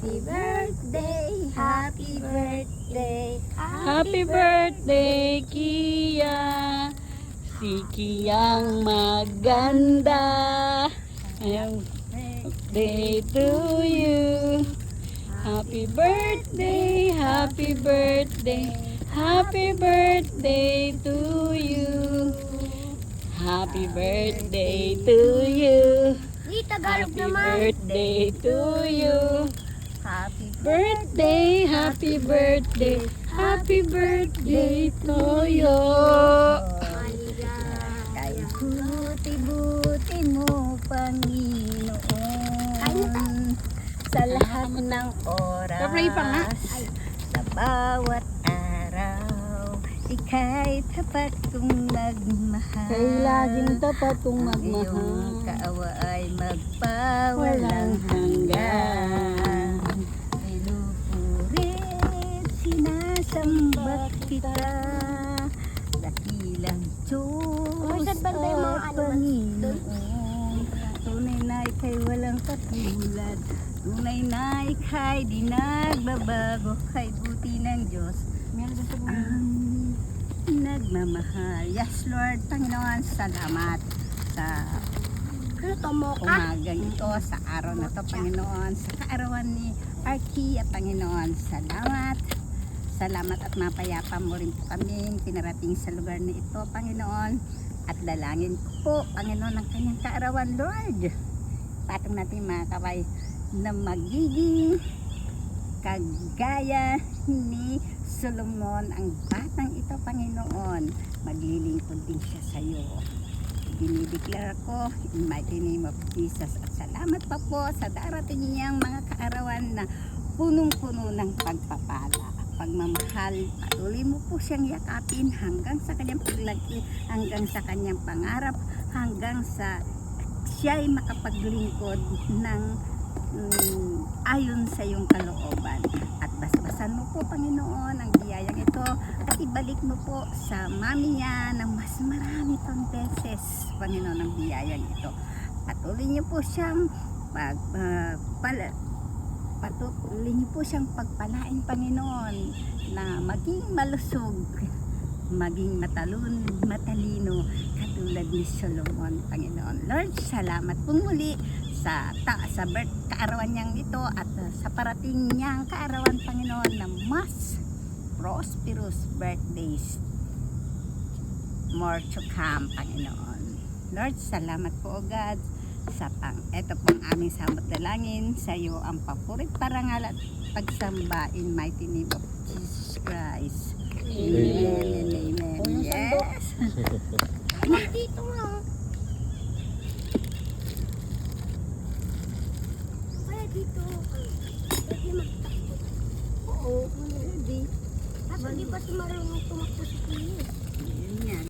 Happy birthday, happy birthday, Happy birthday, Kia. Si Kiyang maganda. Happy birthday to you. Happy birthday, happy birthday, happy birthday to you. Happy birthday to you. Di Tagalog Happy naman. birthday to you. Happy Birthday, happy birthday, happy birthday to you. Kay buti-buti mo, Panginoon, sa lahat ng oras, Pray pa nga. sa bawat araw, ika'y tapat kong nagmahal. Kay laging tapat kong Ang iyong magmahal. kaawa ay magpawalang Walang hanggan. Pinupurit, sinasamba kita, dakilang Diyos at Panginoon. Tunay na ika'y walang katulad, tunay na ika'y di nagbabago, kay buti ng Diyos ang nagmamahal. Yes, Lord, Panginoon, salamat sa umagang ito, sa araw na to, Panginoon, sa kaarawan ni Arkia, Panginoon. Salamat. Salamat at mapayapa mo rin po kami pinarating sa lugar na ito, Panginoon. At dalangin ko po, Panginoon, ang kanyang kaarawan, Lord. Patong natin mga kaway na magiging kagaya ni Solomon, ang batang ito, Panginoon. Maglilingkod din siya sa iyo. Dinideclare ko in mighty name of Jesus. At salamat pa po sa darating niyang mga kaarawan na punong-puno ng pagpapala, pagmamahal. Patuloy mo po siyang yakapin hanggang sa kanyang paglaki, hanggang sa kanyang pangarap, hanggang sa siya'y makapaglingkod ng ayon sa iyong kalooban. At basbasan mo po, Panginoon, ang biyayang ito at ibalik mo po sa mami niya ng mas marami pang beses, Panginoon, ang biyayang ito. Patuloy niyo po siyang patuloy niyo po siyang pagpalain, Panginoon, na maging malusog, maging matalino katulad ni Solomon, Panginoon. Lord, salamat po muli sa kaarawan niyang ito at sa parating niyang kaarawan, Panginoon, na mas prosperous birthdays more to come, Panginoon. Lord, salamat po, O God, sa ito pong aming samot dalangin sa iyo ang papurit, parangal at pagsamba in mighty name of Jesus Christ. Amen and amen. Yes. Dito nga. Wala dito. Pwede magtakbo. Oo, pwede. Kaso di pa si marunong tumakbo si Kuya.